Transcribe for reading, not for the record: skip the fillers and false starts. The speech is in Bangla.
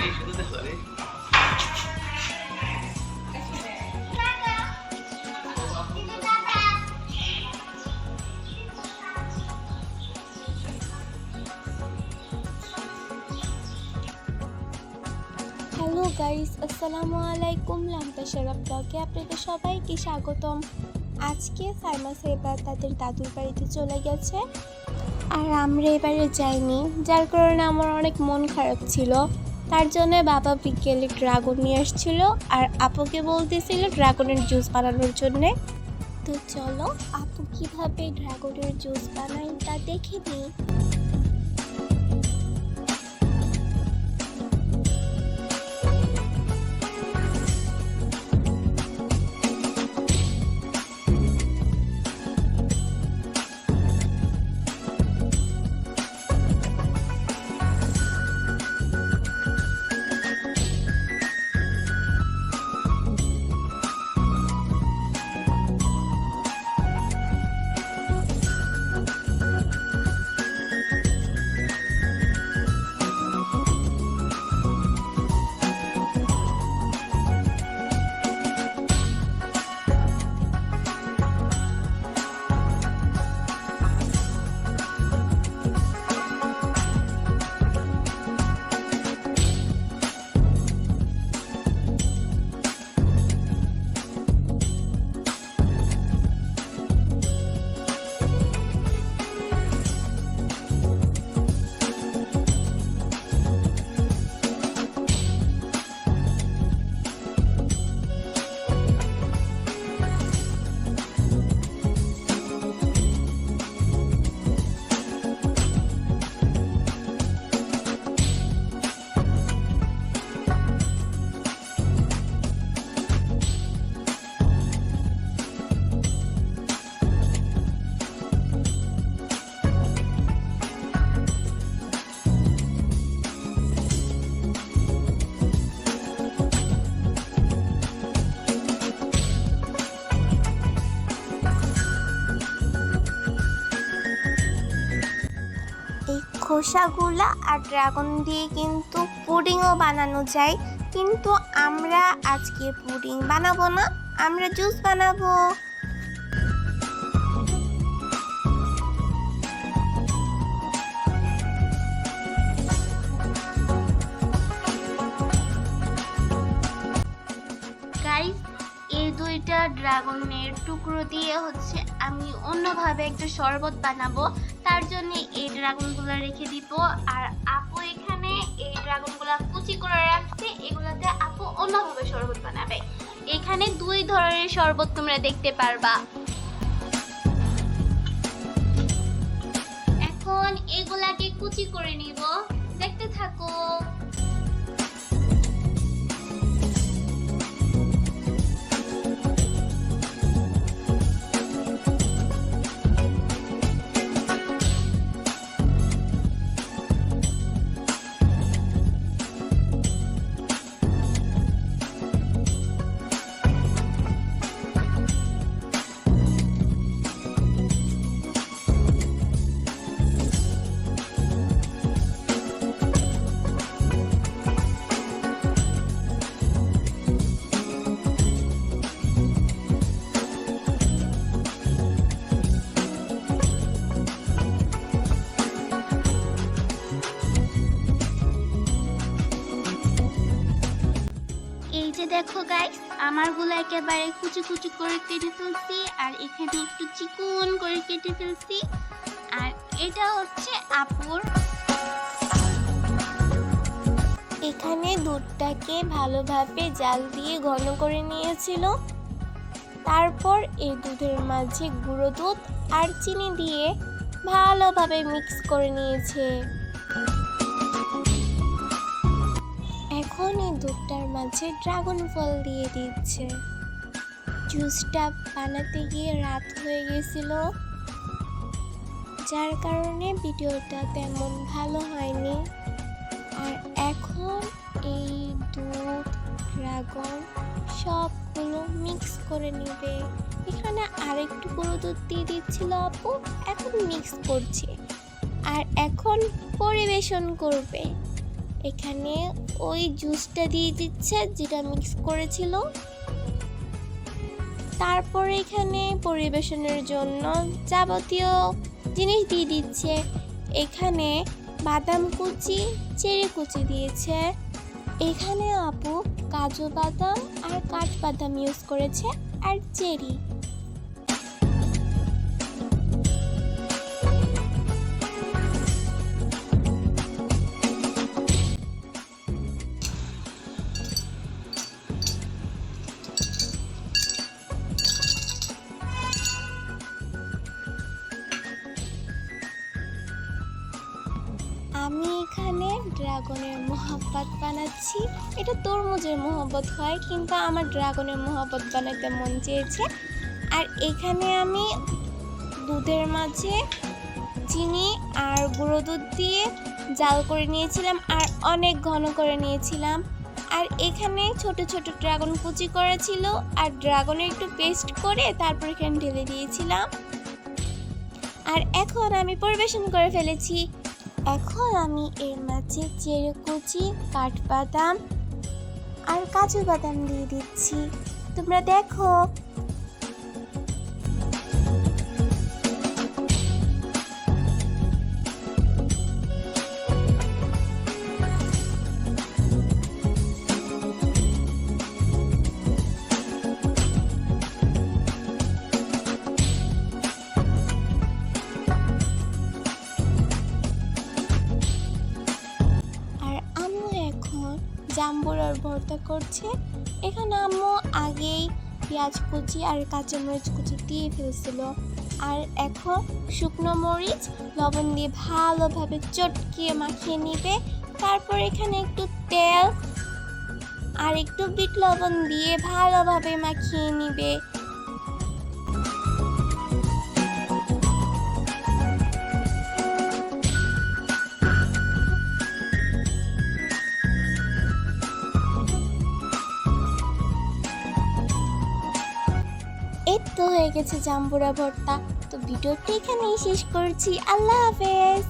এই শুধু দেখো রে। হ্যালো গাইস, আসসালামু আলাইকুম। লাম্পা শরফ ব্লগে আপনাদের সবাইকে স্বাগতম। আজকে ফার্মাসি এবার তাদের দাদুর বাড়িতে চলে গেছে, আর আমরা এবারে যাইনি, যার কারণে আমার অনেক মন খারাপ ছিল। তার জন্য বাবা বিকেলে ড্রাগন নিয়ে আসছিল, আর আপুকে বলতেছিল ড্রাগনের জুস বানানোর জন্যে। তো চলো আপু কিভাবে ড্রাগনের জুস বানায় তা দেখে নিই। খোসাগুলা আর ড্রাগন দিয়ে কিন্তু পুডিংও বানানো যায়, কিন্তু আমরা আজকে পুডিং বানাবো না, আমরা জুস বানাবো। গাইস, এই দুইটা ড্রাগনের টুকরো দিয়ে আমি অন্যভাবে একটা শরবত বানাবো। তার জন্য এই ড্রাগনগুলো রেখে দিব, আর আপু এখানে এই ড্রাগনগুলো কুচি করে রাখছে, এগুলোতে আপু অন্যভাবে শরবত বানাবে। এখানে দুই ধরনের শরবত তোমরা দেখতে পারবা। এখন এগুলাকে কুচি করে নিব, দেখতে থাকো। দেখো গাইস, আমারগুলো একেবারে কুচি কুচি করে কেটে ফেলছি, আর এখানে একটু চিকন করে কেটে ফেলছি। আর এটা আপুর। এখানে দুধটাকে ভালোভাবে জাল দিয়ে ঘন করে নিয়েছিল, তারপর এই দুধের মাঝে গুঁড়ো দুধ আর চিনি দিয়ে ভালোভাবে মিক্স করে নিয়েছে। এখন এই দুধটার মাঝে ড্রাগন ফল দিয়ে দিচ্ছে। জুসটা বানাতে গিয়ে রাত হয়ে গেছিল, যার কারণে ভিডিওটা তেমন ভালো হয়নি। আর এখন এই দুধ, ড্রাগন সবগুলো মিক্স করে নেবে। এখানে আরেকটু গুঁড়ো দুধ দিয়ে দিচ্ছিল আপু, এখন মিক্স করছে আর এখন পরিবেশন করবে। এখানে ওই জুসটা দিয়ে দিচ্ছে যেটা মিক্স করেছিল। তারপর এখানে পরিবেশনের জন্য যাবতীয় জিনিস দিয়ে দিচ্ছে। এখানে বাদাম কুচি, চেরি কুচি দিয়েছে। এখানে আপু কাজু বাদাম আর কাঠবাদাম ইউজ করেছে আর চেরি। আমি এখানে ড্রাগনের মোহাব্বত বানাচ্ছি। এটা তরমুজের মোহাব্বত হয়, কিন্তু আমার ড্রাগনের মোহাব্বত বানাতে মন চেয়েছে। আর এখানে আমি দুধের মাঝে চিনি আর গুঁড়ো দুধ দিয়ে জাল করে নিয়েছিলাম আর অনেক ঘন করে নিয়েছিলাম। আর এখানে ছোট ছোট ড্রাগন কুচি করেছিল আর ড্রাগনের একটু পেস্ট করে তারপর এখানে ঢেলে দিয়েছিলাম। আর এখন আমি পরিবেশন করে ফেলেছি। এখন আমি এর মাঝে চেরি কুচি, কাঠবাদাম আর কাজু বাদাম দিয়ে দিচ্ছি। তোমরা দেখো। জাম্বুরার ভর্তা করছে। এখানে আম্মু আগেই পেঁয়াজ কুচি আর কাঁচামরিচ কুচি দিয়ে ফেলছিল। আর এখন শুকনো মরিচ লবণ দিয়ে ভালোভাবে চটকিয়ে মাখিয়ে নিবে। তারপর এখানে একটু তেল আর একটু বিট লবণ দিয়ে ভালোভাবে মাখিয়ে নিবে। এই তো হয়ে গেছে জাম্বুরা ভর্তা। তো ভিডিওটি এখানেই শেষ করছি। আল্লাহ হাফেজ।